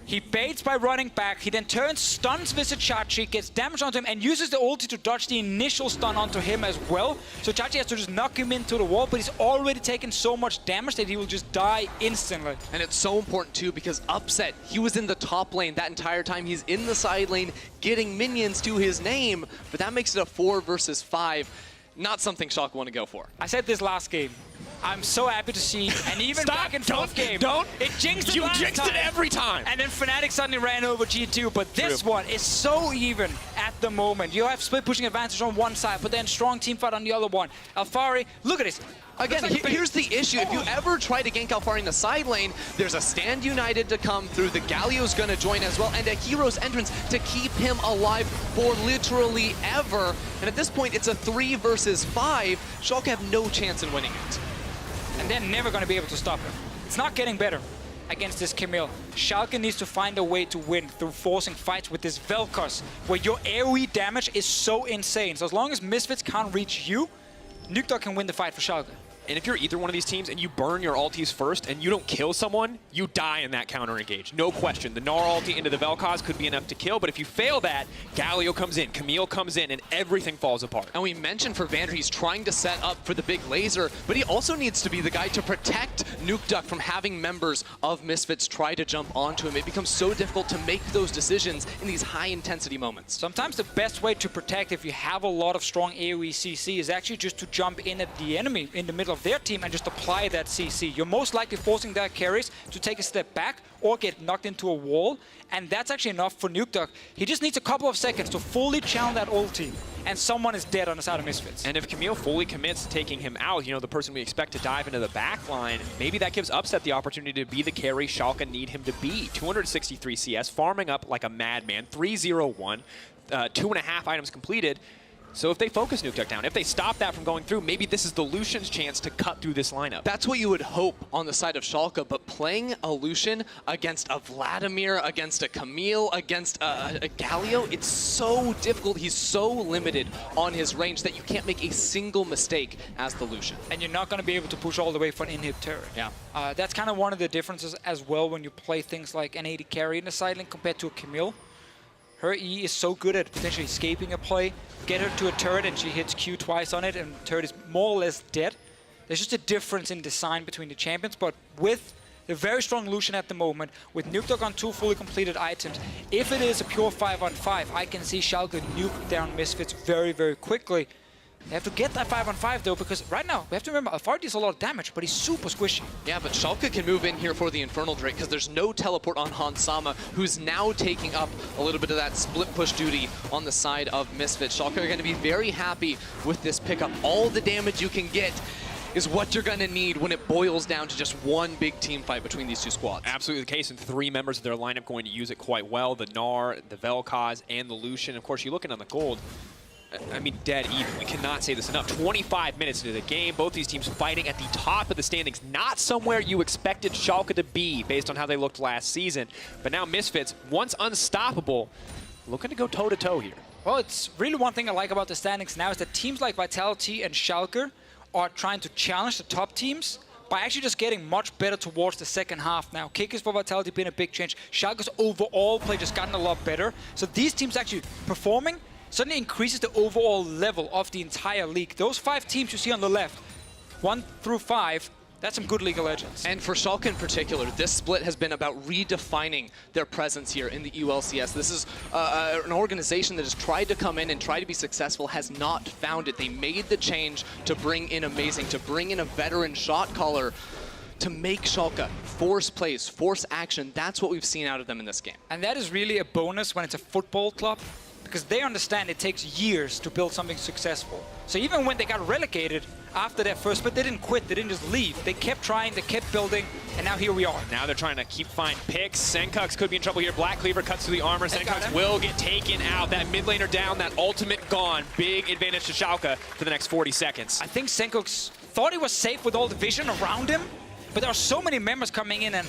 He baits by running back, he then turns, stuns Visit Chachi, gets damage onto him, and uses the ulti to dodge the initial stun onto him as well. So Chachi has to just knock him into the wall, but he's already taken so much damage that he will just die instantly. And it's so important too, because Upset, he was in the top lane that entire time. He's in the side lane getting minions to his name, but that makes it a 4 versus 5. Not something Schalke want to go for. I said this last game. I'm so happy to see, and even back in fourth game, it jinxed it last jinxed time. it every time. And then Fnatic suddenly ran over G2, but this one is so even at the moment. You have split pushing advantage on one side, but then strong team fight on the other one. Alfari, look at this. Again, here's the issue. If you ever try to gank Alfari in the side lane, there's a Stand United to come through. The Galio's going to join as well, and a Hero's Entrance to keep him alive for literally ever. And at this point, it's a 3 versus 5. Schalke have no chance in winning it. And they're never going to be able to stop him. It's not getting better against this Camille. Schalke needs to find a way to win through forcing fights with this Vel'Koz, where your AoE damage is so insane. So as long as Misfits can't reach you, Nuke Duck can win the fight for Schalke. And if you're either one of these teams and you burn your ultis first and you don't kill someone, you die in that counter engage. No question. The Gnar ulti into the Vel'Koz could be enough to kill, but if you fail that, Galio comes in, Camille comes in, and everything falls apart. And we mentioned for Vander, he's trying to set up for the big laser, but he also needs to be the guy to protect Nuke Duck from having members of Misfits try to jump onto him. It becomes so difficult to make those decisions in these high-intensity moments. Sometimes the best way to protect if you have a lot of strong AoE CC is actually just to jump in at the enemy in the middle of their team and just apply that CC. You're most likely forcing their carries to take a step back or get knocked into a wall, and that's actually enough for Nukeduck. He just needs a couple of seconds to fully challenge that ulti, and someone is dead on the side of Misfits. And if Camille fully commits to taking him out, the person we expect to dive into the back line, maybe that gives Upset the opportunity to be the carry Schalke need him to be. 263 CS, farming up like a madman, 3-0-1, 2.5 items completed. So if they focus Nukeduck down, if they stop that from going through, maybe this is the Lucian's chance to cut through this lineup. That's what you would hope on the side of Schalke, but playing a Lucian against a Vladimir, against a Camille, against a Galio, it's so difficult. He's so limited on his range that you can't make a single mistake as the Lucian. And you're not going to be able to push all the way for an inhib turret. Yeah. That's kind of one of the differences as well when you play things like an AD carry in the side lane compared to a Camille. Her E is so good at potentially escaping a play, get her to a turret and she hits Q twice on it and the turret is more or less dead. There's just a difference in design between the champions, but with the very strong Lucian at the moment, with Nukeduck on 2 fully completed items, if it is a pure 5-on-5, I can see Schalke nuke down Misfits very, very quickly. They have to get that 5-on-5 though, because right now, we have to remember, Alfari does a lot of damage, but he's super squishy. Yeah, but Schalke can move in here for the Infernal Drake because there's no teleport on Hansama, who's now taking up a little bit of that split push duty on the side of Misfits. Schalke are going to be very happy with this pickup. All the damage you can get is what you're going to need when it boils down to just one big team fight between these two squads. Absolutely the case, and 3 members of their lineup going to use it quite well. The Gnar, the Vel'Koz, and the Lucian. Of course, you're looking on the gold. I mean, dead even. We cannot say this enough. 25 minutes into the game, both these teams fighting at the top of the standings. Not somewhere you expected Schalke to be based on how they looked last season. But now Misfits, once unstoppable, looking to go toe-to-toe here. Well, it's really one thing I like about the standings now is that teams like Vitality and Schalke are trying to challenge the top teams by actually just getting much better towards the second half now. Kickers for Vitality been a big change. Schalke's overall play just gotten a lot better. So these teams actually performing suddenly increases the overall level of the entire league. Those 5 teams you see on the left, 1 through 5, that's some good League of Legends. And for Schalke in particular, this split has been about redefining their presence here in the ULCS. This is an organization that has tried to come in and try to be successful, has not found it. They made the change to bring in Amazing, to bring in a veteran shot caller, to make Schalke force plays, force action. That's what we've seen out of them in this game. And that is really a bonus when it's a football club, because they understand it takes years to build something successful. So even when they got relegated after their first split, they didn't quit, they didn't just leave. They kept trying, they kept building, and now here we are. Now they're trying to find picks. Senkux could be in trouble here. Black Cleaver cuts through the armor. Senkux will get taken out. That mid laner down, that ultimate gone. Big advantage to Schalke for the next 40 seconds. I think Senkux thought he was safe with all the vision around him, but there are so many members coming in and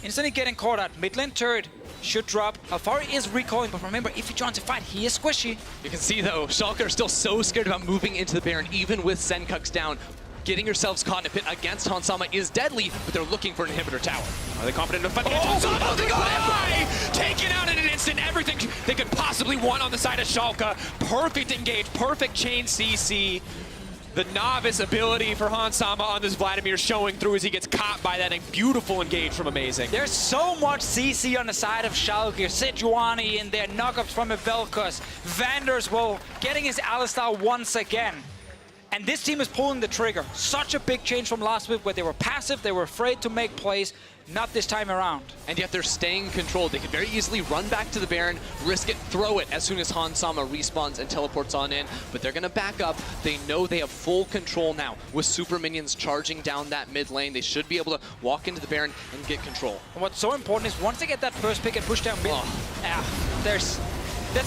instantly getting caught out. Mid lane turret should drop. Alfari is recalling, but remember, if he joins a fight, he is squishy. You can see, though, Schalke are still so scared about moving into the Baron, even with Senkux down. Getting yourselves caught in a pit against Hansama is deadly, but they're looking for an inhibitor tower. Are they confident enough? Oh, they got him! Taken out in an instant. Everything they could possibly want on the side of Schalke. Perfect engage, perfect chain CC. The novice ability for Hansama on this Vladimir showing through as he gets caught by that beautiful engage from Amazing. There's so much CC on the side of Schalke. Sejuani in there, knockups from a Vel'Koz. Vanders, well, getting his Alistar once again. And this team is pulling the trigger. Such a big change from last week where they were passive, they were afraid to make plays. Not this time around. And yet they're staying controlled. They could very easily run back to the Baron, risk it, throw it as soon as Hansama respawns and teleports on in. But they're going to back up. They know they have full control now. With super minions charging down that mid lane, they should be able to walk into the Baron and get control. And what's so important is once they get that first pick and push down mid, there's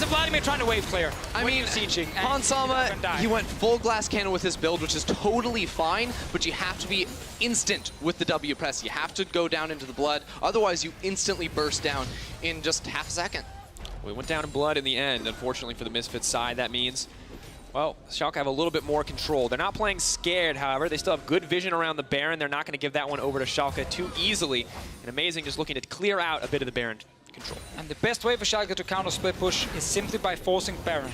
a Vladimir trying to wave clear. I mean, Hansama, he went full glass cannon with his build, which is totally fine, but you have to be instant with the W press. You have to go down into the blood, otherwise you instantly burst down in just half a second. We went down in blood in the end, unfortunately for the Misfits side. That means, well, Schalke have a little bit more control. They're not playing scared, however. They still have good vision around the Baron. They're not going to give that one over to Schalke too easily. And Amazing just looking to clear out a bit of the Baron control. And the best way for Schalke to counter split push is simply by forcing Baron.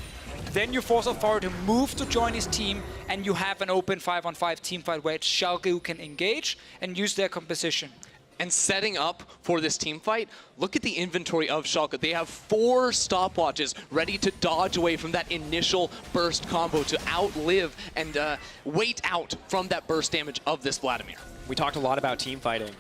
Then you force Alfari to move to join his team, and you have an open 5-on-5 team fight where it's Schalke who can engage and use their composition. and setting up for this team fight. Look at the inventory of Schalke. They have 4 stopwatches ready to dodge away from that initial burst combo to outlive and wait out from that burst damage of this Vladimir. We talked a lot about team fighting.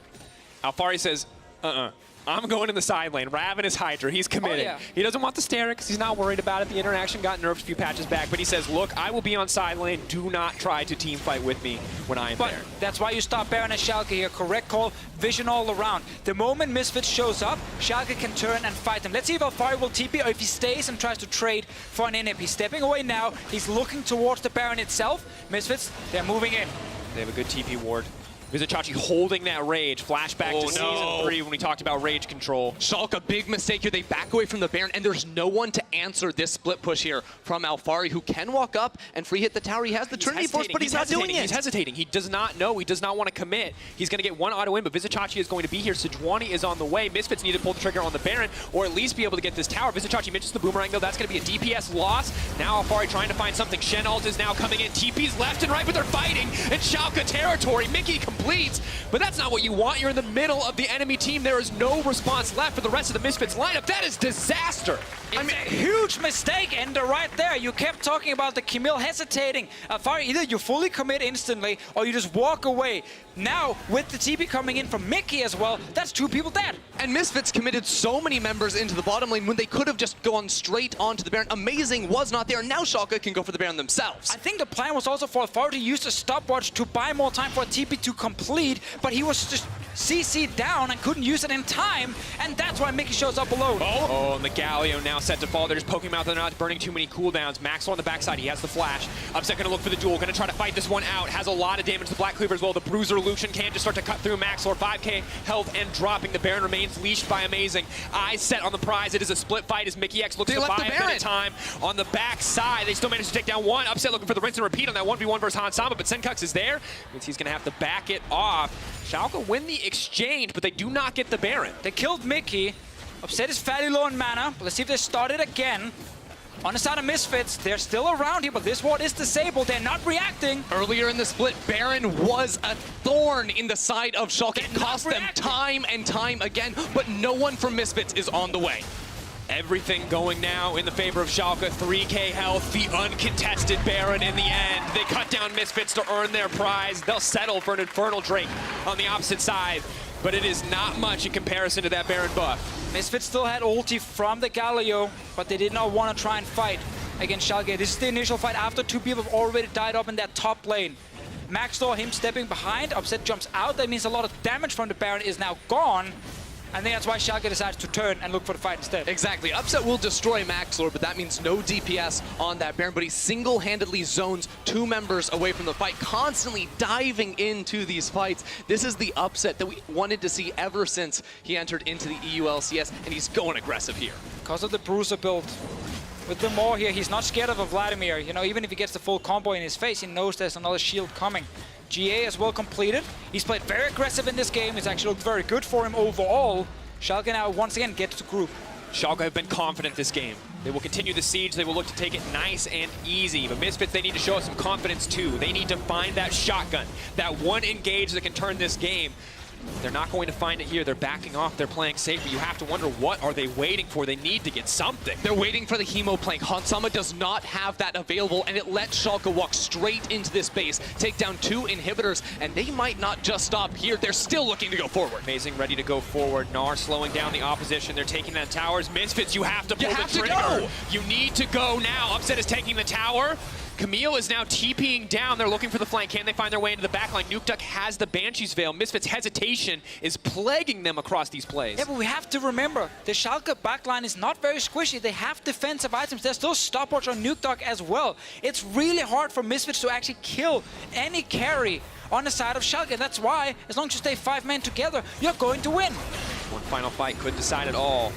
Alfari says, I'm going in the side lane. Ravenous Hydra, he's committing. Oh, yeah. He doesn't want the Stare because he's not worried about it. The interaction got nerfed a few patches back, but he says, look, I will be on side lane. Do not try to team fight with me when I am But there. that's why you stop Baron and Schalke here. Correct call, vision all around. The moment Misfits shows up, Schalke can turn and fight them. Let's see if Alfari will TP or if he stays and tries to trade for an inhib. He's stepping away now. He's looking towards the Baron itself. Misfits, they're moving in. They have a good TP ward. Vizicachi holding that rage. Flashback to Season 3 when we talked about rage control. Schalke, big mistake here. They back away from the Baron, and there's no one to answer this split push here from Alfari, who can walk up and free hit the tower. He has the Trinity Force, but he's not doing it. He's hesitating. He does not know. He does not want to commit. He's going to get one auto win, but Vizicachi is going to be here. Sejuani is on the way. Misfits need to pull the trigger on the Baron, or at least be able to get this tower. Vizicachi mentions the boomerang, though. That's going to be a DPS loss. Now Alfari trying to find something. Shen ult is now coming in. TP's left and right, but they're fighting in Schalke territory. Mickey completes, but that's not what you want. You're in the middle of the enemy team. There is no response left for the rest of the Misfits lineup. That is disaster. It's a huge mistake, Ender, right there. You kept talking about the Camille hesitating. Alfari, either you fully commit instantly or you just walk away. Now, with the TP coming in from Mickey as well, that's 2 people dead. And Misfits committed so many members into the bottom lane when they could have just gone straight onto the Baron. Amazing was not there. Now Schalke can go for the Baron themselves. I think the plan was also for Alfari to use the stopwatch to buy more time for a TP to complete, but he was just CC'd down and couldn't use it in time, and that's why Mickey shows up alone. Oh, and the Galio now set to fall. They're just poking him out. They're not burning too many cooldowns. Maxwell on the backside. He has the flash. Upset gonna look for the duel. Gonna try to fight this one out. Has a lot of damage to the Black Cleaver as well. The Bruiser Lucian can just start to cut through Maxwell. 5k health and dropping. The Baron remains leashed by Amazing. Eyes set on the prize. It is a split fight as Mickey X looks to buy a bit of time on the backside. They still manage to take down one. Upset looking for the rinse and repeat on that 1v1 versus Han Sama, but Senkux is there. Means he's gonna have to back it off. Schalke win the exchange, but they do not get the Baron. They killed Mickey. Upset is fairly low in mana. Let's see if they start it again. On the side of Misfits, they're still around here, but this ward is disabled. They're not reacting. Earlier in the split, Baron was a thorn in the side of Schalke. It cost them time and time again, but no one from Misfits is on the way. Everything going now in the favor of Schalke. 3k health, the uncontested Baron in the end. They cut down Misfits to earn their prize. They'll settle for an Infernal Drake on the opposite side, but it is not much in comparison to that Baron buff. Misfits still had ulti from the Galio, but they did not want to try and fight against Schalke. This is the initial fight after 2 people have already died up in that top lane. Max saw him stepping behind. Upset jumps out. That means a lot of damage from the Baron is now gone. I think that's why Schalke decides to turn and look for the fight instead. Exactly. Upset will destroy Maxlord, but that means no DPS on that Baron, but he single-handedly zones 2 members away from the fight, constantly diving into these fights. This is the Upset that we wanted to see ever since he entered into the EU LCS, and he's going aggressive here. Because of the Bruiser build. With the Maw here, he's not scared of a Vladimir. You know, even if he gets the full combo in his face, he knows there's another shield coming. GA as well completed. He's played very aggressive in this game. It's actually looked very good for him overall. Schalke now once again gets to group. Schalke have been confident this game. They will continue the siege. They will look to take it nice and easy. But Misfits, they need to show us some confidence too. They need to find that shotgun, that one engage that can turn this game. They're not going to find it here. They're backing off. They're playing safe. But you have to wonder, what are they waiting for? They need to get something. They're waiting for the Hemo plank. Hansama does not have that available, and it lets Schalke walk straight into this base, take down 2 inhibitors, and they might not just stop here. They're still looking to go forward. Amazing, ready to go forward. Gnar slowing down the opposition. They're taking down towers. Misfits, you have to pull the trigger. Go. You need to go now. Upset is taking the tower. Camille is now TPing down. They're looking for the flank. Can they find their way into the backline? Nukeduck has the Banshee's Veil. Misfits' hesitation is plaguing them across these plays. Yeah, but we have to remember, the Schalke backline is not very squishy. They have defensive items. There's still stopwatch on Nukeduck as well. It's really hard for Misfits to actually kill any carry on the side of Schalke. That's why, as long as you stay 5 men together, you're going to win. One final fight could decide it all.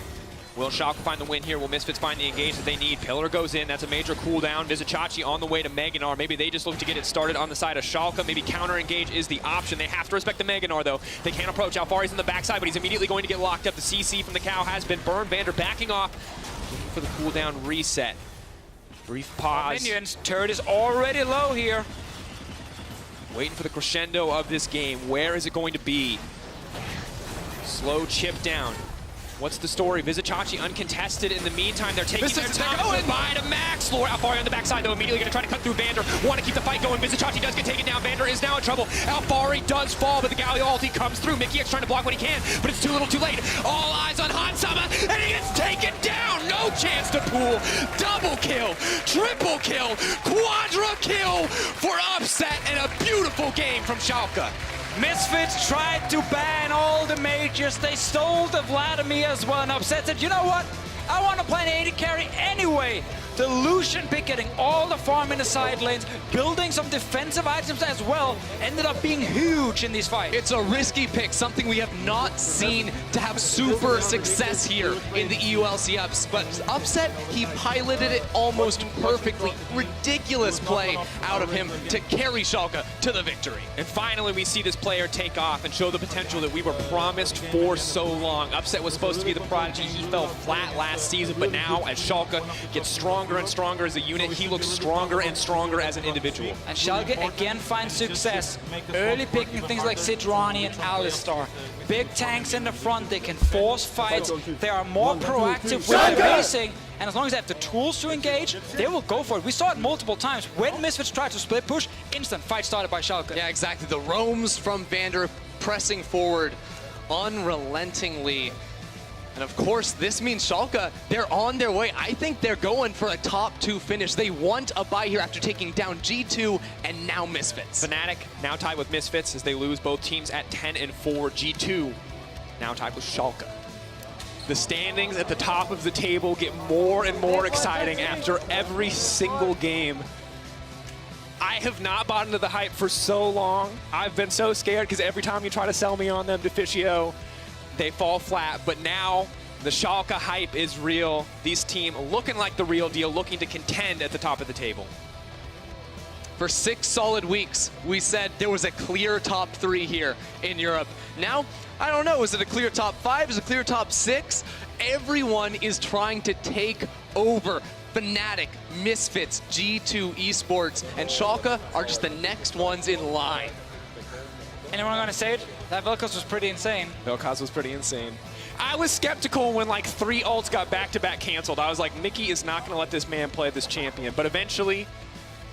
Will Schalke find the win here? Will Misfits find the engage that they need? Pillar goes in. That's a major cooldown. Vizicachi on the way to Meganar. Maybe they just look to get it started on the side of Schalke. Maybe counter engage is the option. They have to respect the Meganar, though. They can't approach. Alfari's in the backside, but he's immediately going to get locked up. The CC from the cow has been burned. Vander backing off. Looking for the cooldown reset. Brief pause. Minions, turret is already low here. Waiting for the crescendo of this game. Where is it going to be? Slow chip down. What's the story? Vizicachi uncontested in the meantime. They're taking their time. Goodbye to Max. Lore Alfari on the backside, though, immediately going to try to cut through Vander. Want to keep the fight going. Vizicachi does get taken down. Vander is now in trouble. Alfari does fall, but the Galio ulti comes through. MickeyX trying to block what he can, but it's too little too late. All eyes on Hansama, and he gets taken down. No chance to pool. Double kill, triple kill, quadra kill for Upset, and a beautiful game from Schalke. Misfits tried to ban all the mages. They stole the Vladimir as well, and Upset said, you know what? I want to play an AD carry anyway. The Lucian pick getting all the farm in the side lanes, building some defensive items as well, ended up being huge in these fights. It's a risky pick, something we have not seen to have super success here in the EULCS. But Upset, he piloted it almost perfectly. Ridiculous play out of him to carry Schalke to the victory. And finally, we see this player take off and show the potential that we were promised for so long. Upset was supposed to be the prodigy. He fell flat last season, but now as Schalke gets stronger and stronger as a unit, he looks stronger and stronger as an individual. And Schalke again finds success, early picking things like Sidrani and Alistar. Big tanks in the front, they can force fights, they are more proactive with their racing, and as long as they have the tools to engage, they will go for it. We saw it multiple times. When Misfits tried to split push, instant fight started by Schalke. Yeah, exactly. The roams from Vander pressing forward unrelentingly. And of course, this means Schalke, they're on their way. I think they're going for a top 2 finish. They want a bye here after taking down G2 and now Misfits. Fnatic now tied with Misfits as they lose both teams at 10 and 4. G2 now tied with Schalke. The standings at the top of the table get more and more exciting after every single game. I have not bought into the hype for so long. I've been so scared because every time you try to sell me on them, Deficio, they fall flat, but now the Schalke hype is real. These team looking like the real deal, looking to contend at the top of the table. For 6 solid weeks, we said there was a clear top 3 here in Europe. Now, I don't know, is it a clear top 5? Is it a clear top 6? Everyone is trying to take over. Fnatic, Misfits, G2 Esports, and Schalke are just the next ones in line. Anyone gonna say it? That Vel'Koz was pretty insane. Vel'Koz was pretty insane. I was skeptical when like 3 ults got back-to-back canceled. I was like, Mickey is not gonna let this man play this champion. But eventually,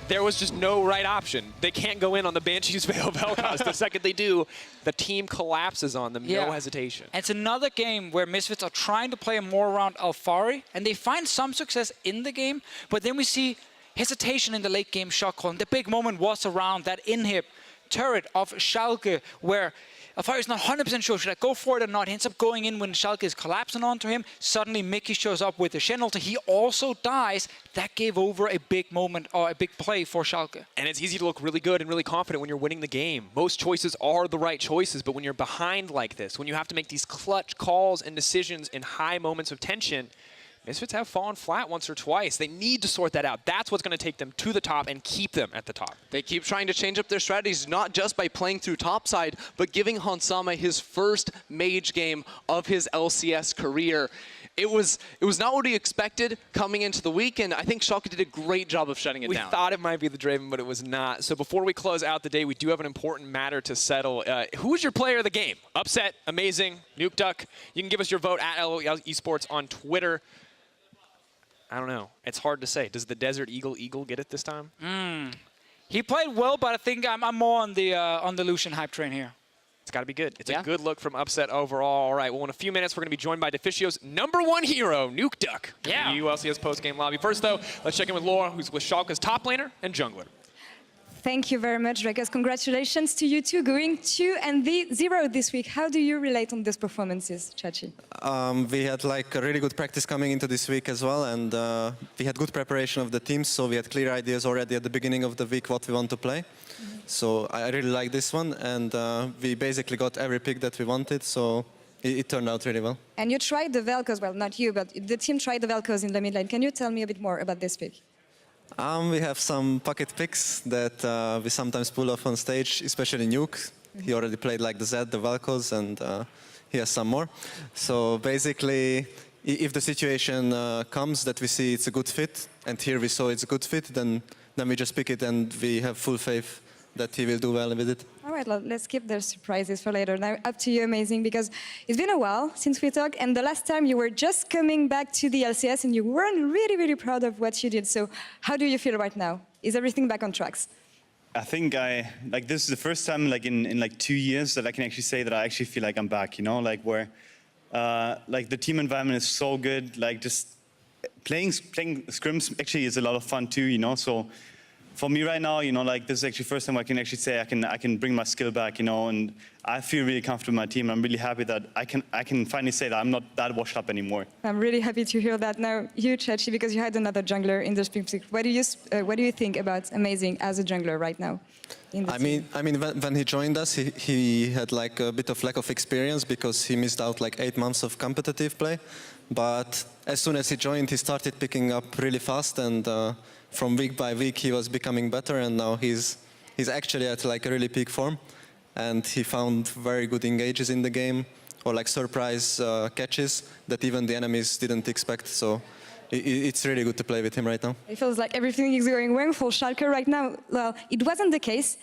there was just no right option. They can't go in on the Banshees Veil Vel'Koz. The second they do, the team collapses on them, no hesitation. And it's another game where Misfits are trying to play more around Alfari, and they find some success in the game, but then we see hesitation in the late game shot call. And the big moment was around that inhib turret of Schalke, where Alfari is not 100% sure, should I go for it or not? He ends up going in when Schalke is collapsing onto him. Suddenly Mickey shows up with the Shen ulti. He also dies. That gave over a big moment, or a big play for Schalke. And it's easy to look really good and really confident when you're winning the game. Most choices are the right choices, but when you're behind like this, when you have to make these clutch calls and decisions in high moments of tension, Misfits have fallen flat once or twice. They need to sort that out. That's what's going to take them to the top and keep them at the top. They keep trying to change up their strategies, not just by playing through topside, but giving Hansama his first mage game of his LCS career. It was not what he expected coming into the weekend. I think Schalke did a great job of shutting it down. We thought it might be the Draven, but it was not. So before we close out the day, we do have an important matter to settle. Who is your player of the game? Upset, amazing, Nuke Duck. You can give us your vote at LOL Esports on Twitter. I don't know. It's hard to say. Does the Desert Eagle get it this time? He played well, but I think I'm more on the Lucian hype train here. It's got to be good. It's a good look from Upset overall. All right, well, in a few minutes, we're going to be joined by Deficio's #1 hero, Nuke Duck. Yeah. The ULCS post-game lobby. First, though, let's check in with Laura, who's with Schalke's top laner and jungler. Thank you very much, Drakas. Congratulations to you two, going 2-0 this week. How do you relate on these performances, Chachi? We had like a really good practice coming into this week as well, and we had good preparation of the teams, so we had clear ideas already at the beginning of the week what we want to play. So I really like this one, and we basically got every pick that we wanted, so it turned out really well. And you tried the Vel'Koz, well, not you, but the team tried the Vel'Koz in the mid lane. Can you tell me a bit more about this pick? We have some pocket picks that we sometimes pull off on stage, especially Nuke. He already played like the Zed, the Vel'Koz, and he has some more. So basically, if the situation comes that we see it's a good fit, and here we saw it's a good fit, then we just pick it and we have full faith that he will do well with it. All right, let's keep the surprises for later. Now, up to you, Amazing, because it's been a while since we talked, and the last time you were just coming back to the LCS, and you weren't really proud of what you did. So, how do you feel right now? Is everything back on tracks? I think this is the first time in 2 years that I can actually say that I actually feel like I'm back. You know, like where the team environment is so good. Like just playing scrims actually is a lot of fun too. You know, so. For me right now, you know, like this is actually the first time I can actually say I can bring my skill back, you know, and I feel really comfortable with my team. I'm really happy that I can finally say that I'm not that washed up anymore. I'm really happy to hear that. Now, you, Chachi, because you had another jungler in the Spring Split. What do you think about Amazing as a jungler right now? I mean, when he joined us, he had like a bit of lack of experience because he missed out like 8 months of competitive play. But as soon as he joined, he started picking up really fast, and from week by week he was becoming better, and now he's actually at like a really peak form, and he found very good engages in the game, or like surprise catches that even the enemies didn't expect. So it's really good to play with him right now. It feels like everything is going well for Schalke right now. Well, it wasn't the case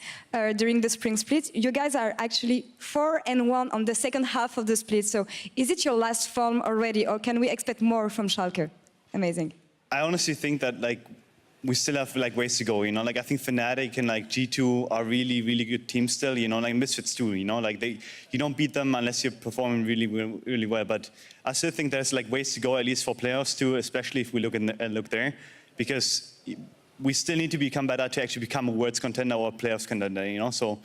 during the Spring Split. You guys are actually 4-1 on the second half of the split. So is it your last form already, or can we expect more from Schalke? Amazing. I honestly think that we still have ways to go, you know. Like I think Fnatic and G2 are really good teams still, you know. Like Misfits too, you know. Like you don't beat them unless you're performing really well. But I still think there's ways to go, at least for playoffs too, especially if we look there, because we still need to become better to actually become a Worlds contender or a playoffs contender, you know. So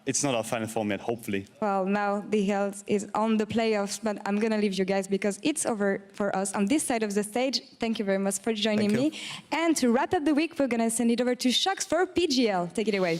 it's not our final form yet, hopefully. Well, now the health is on the playoffs, but I'm gonna leave you guys because it's over for us on this side of the stage. Thank you very much for joining me. And to wrap up the week, we're gonna send it over to Shux for PGL. Take it away.